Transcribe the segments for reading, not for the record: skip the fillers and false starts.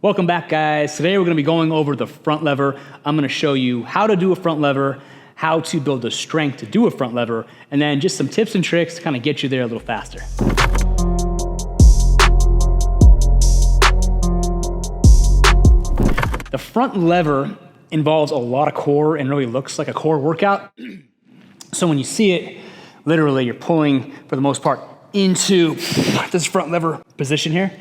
Welcome back, guys. Today we're going to be going over the front lever. I'm going to show you how to do a front lever, how to build the strength to do a front lever, and then just some tips and tricks to kind of get you there a little faster. The front lever involves a lot of core and really looks like a core workout. So when you see it, literally you're pulling, for the most part, into this front lever position here.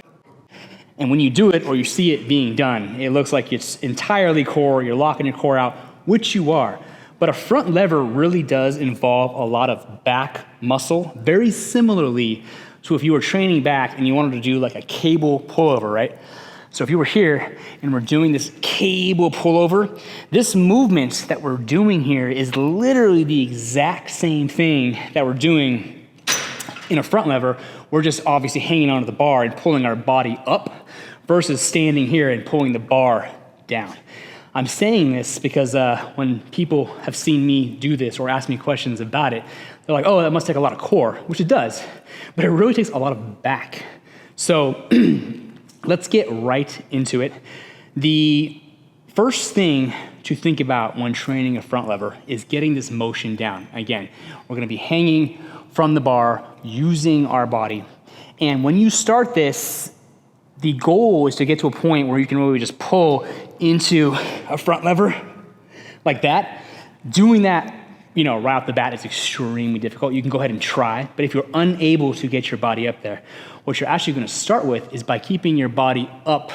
And when you do it or you see it being done, it looks like it's entirely core, you're locking your core out, which you are. But a front lever really does involve a lot of back muscle, very similarly to if you were training back and you wanted to do like a cable pullover, right? So if you were here and we're doing this cable pullover, this movement that we're doing here is literally the exact same thing that we're doing in a front lever. We're just obviously hanging onto the bar and pulling our body up versus standing here and pulling the bar down. I'm saying this because when people have seen me do this or ask me questions about it, they're like, oh, that must take a lot of core, which it does, but it really takes a lot of back. So let's get right into it. The first thing to think about when training a front lever is getting this motion down. Again, we're gonna be hanging from the bar, using our body. And when you start this, the goal is to get to a point where you can really just pull into a front lever like that. Doing that, right off the bat is extremely difficult. You can go ahead and try, but if you're unable to get your body up there, what you're actually gonna start with is by keeping your body up,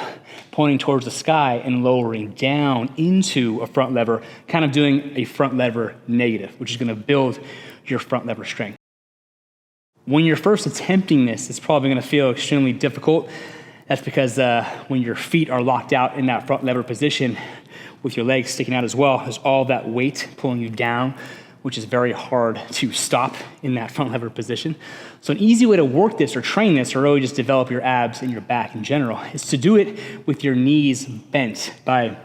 pointing towards the sky and lowering down into a front lever, kind of doing a front lever negative, which is gonna build your front lever strength. When you're first attempting this, it's probably gonna feel extremely difficult. That's because when your feet are locked out in that front lever position with your legs sticking out as well, there's all that weight pulling you down, which is very hard to stop in that front lever position. So an easy way to work this or train this or really just develop your abs and your back in general is to do it with your knees bent. By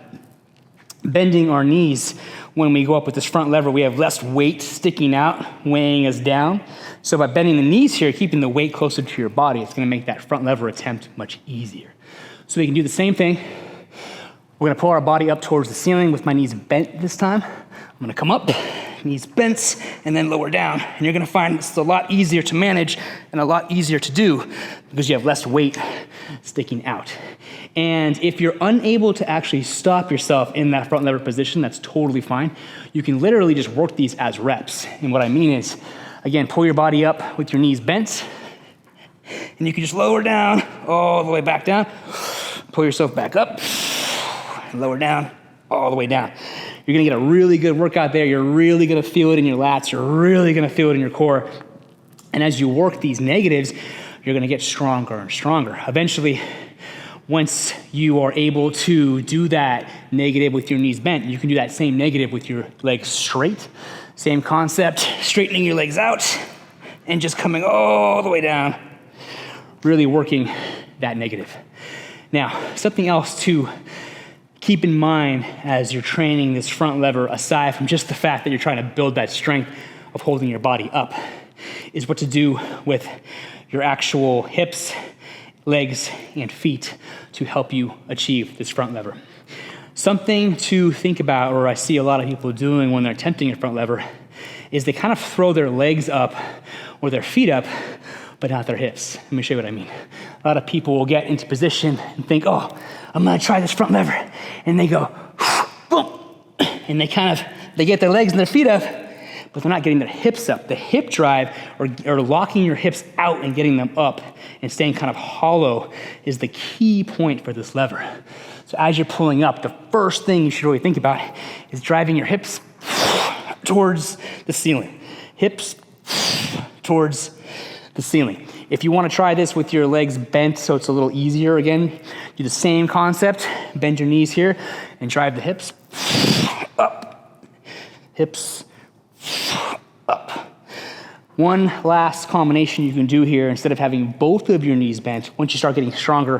bending our knees, when we go up with this front lever, we have less weight sticking out, weighing us down. So by bending the knees here, keeping the weight closer to your body, it's gonna make that front lever attempt much easier. So we can do the same thing. We're gonna pull our body up towards the ceiling with my knees bent this time. I'm gonna come up, knees bent, and then lower down. And you're gonna find it's a lot easier to manage and a lot easier to do because you have less weight sticking out. And if you're unable to actually stop yourself in that front lever position, that's totally fine. You can literally just work these as reps. And what I mean is, again, pull your body up with your knees bent, and you can just lower down all the way back down. Pull yourself back up, and lower down, all the way down. You're gonna get a really good workout there. You're really gonna feel it in your lats. You're really gonna feel it in your core. And as you work these negatives, you're gonna get stronger and stronger. Eventually, once you are able to do that negative with your knees bent, you can do that same negative with your legs straight. Same concept, straightening your legs out and just coming all the way down, really working that negative. Now, something else to keep in mind as you're training this front lever, aside from just the fact that you're trying to build that strength of holding your body up, is what to do with your actual hips, legs, and feet to help you achieve this front lever. Something to think about, or I see a lot of people doing when they're attempting a front lever, is they kind of throw their legs up or their feet up, but not their hips. Let me show you what I mean. A lot of people will get into position and think, oh, I'm gonna try this front lever. And they go, boom. And they get their legs and their feet up, but they're not getting their hips up. The hip drive, or locking your hips out and getting them up and staying kind of hollow, is the key point for this lever. So as you're pulling up, the first thing you should really think about is driving your hips towards the ceiling. Hips towards the ceiling. If you want to try this with your legs bent so it's a little easier, again, do the same concept. Bend your knees here and drive the hips up. Hips up. One last combination you can do here, instead of having both of your knees bent, once you start getting stronger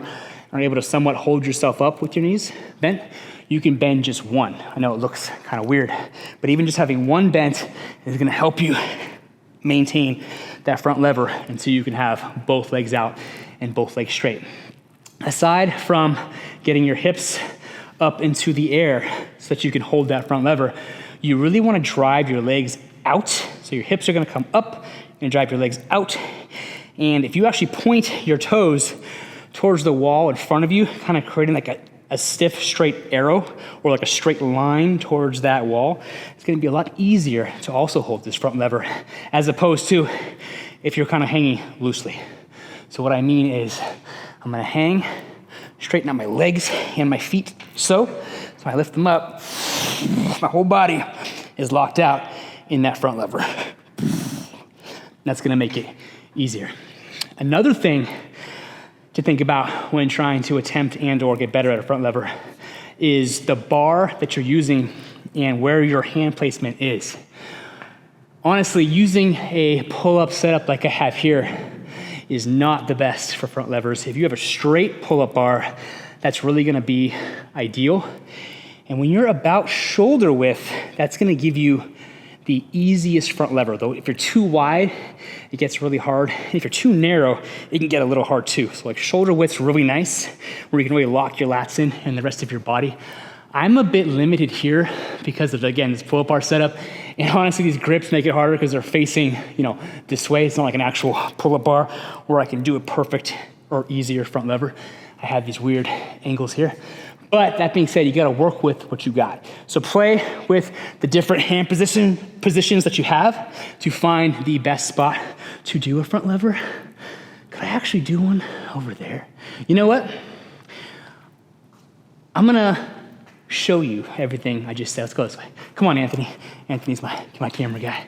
and are able to somewhat hold yourself up with your knees bent, you can bend just one. I know it looks kind of weird, but even just having one bent is gonna help you maintain that front lever until you can have both legs out and both legs straight. aside from getting your hips up into the air so that you can hold that front lever, you really want to drive your legs out. So your hips are going to come up and drive your legs out. And if you actually point your toes towards the wall in front of you, kind of creating like a stiff straight arrow or like a straight line towards that wall, it's going to be a lot easier to also hold this front lever as opposed to if you're kind of hanging loosely. So what I mean is I'm going to hang, straighten out my legs and my feet so I lift them up, my whole body is locked out in that front lever. That's going to make it easier. Another thing to think about when trying to attempt and or get better at a front lever is the bar that you're using and where your hand placement is. Honestly, using a pull-up setup like I have here is not the best for front levers. If you have a straight pull-up bar, that's really gonna be ideal. And when you're about shoulder width, that's gonna give you the easiest front lever. Though if you're too wide, it gets really hard. If you're too narrow, it can get a little hard too. So like shoulder width's really nice, where you can really lock your lats in and the rest of your body. I'm a bit limited here because of, again, this pull-up bar setup. And honestly, these grips make it harder because they're facing, this way. It's not like an actual pull-up bar where I can do a perfect or easier front lever. I have these weird angles here. But that being said, you gotta work with what you got. So play with the different hand positions that you have to find the best spot to do a front lever. Could I actually do one over there? You know what? I'm gonna show you everything I just said. Let's go this way. Come on, Anthony. Anthony's my camera guy.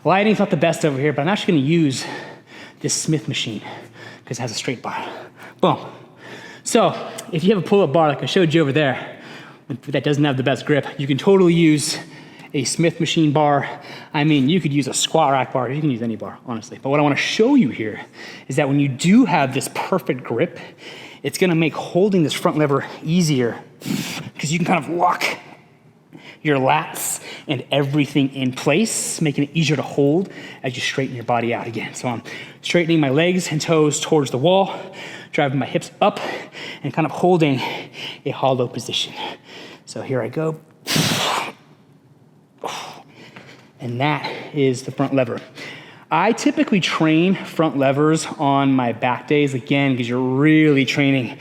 Lighting's not the best over here, but I'm actually gonna use this Smith machine because it has a straight bar. Boom. So if you have a pull-up bar like I showed you over there that doesn't have the best grip, you can totally use a Smith machine bar. I mean, you could use a squat rack bar. You can use any bar, honestly. But what I want to show you here is that when you do have this perfect grip, it's going to make holding this front lever easier because you can kind of lock your lats and everything in place, making it easier to hold as you straighten your body out again. So I'm straightening my legs and toes towards the wall, driving my hips up, and kind of holding a hollow position. So here I go. And that is the front lever. I typically train front levers on my back days, again, because you're really training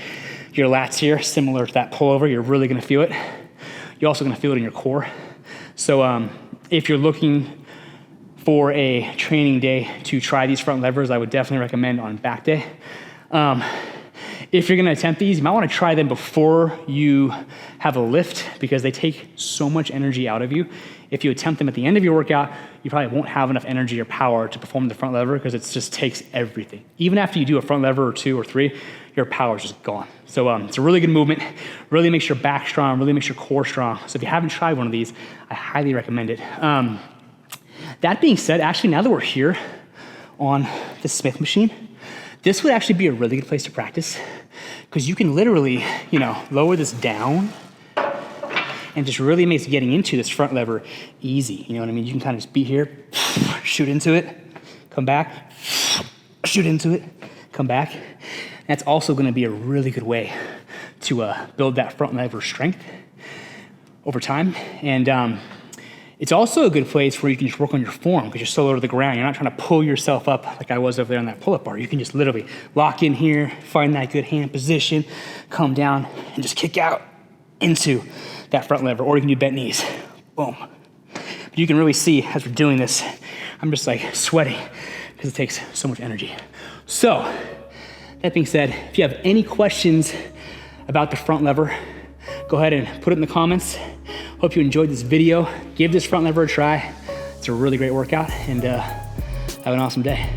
your lats here, similar to that pullover. You're really gonna feel it. You're also gonna feel it in your core. So if you're looking for a training day to try these front levers, I would definitely recommend on back day. If you're gonna attempt these, you might wanna try them before you have a lift because they take so much energy out of you. If you attempt them at the end of your workout, you probably won't have enough energy or power to perform the front lever because it just takes everything. Even after you do a front lever or 2 or 3, your power's just gone. So it's a really good movement, really makes your back strong, really makes your core strong. So if you haven't tried one of these, I highly recommend it. That being said, actually now that we're here on the Smith machine, this would actually be a really good place to practice because you can literally, lower this down and just really makes getting into this front lever easy. You know what I mean? You can kind of just be here, shoot into it, come back, shoot into it, come back. That's also gonna be a really good way to build that front lever strength over time. And it's also a good place where you can just work on your form because you're so low to the ground. You're not trying to pull yourself up like I was over there on that pull-up bar. You can just literally lock in here, find that good hand position, come down, and just kick out into that front lever, or you can do bent knees. Boom. But you can really see as we're doing this, I'm just like sweating because it takes so much energy. So, that being said, if you have any questions about the front lever, go ahead and put it in the comments. Hope you enjoyed this video. Give this front lever a try. It's a really great workout, and have an awesome day.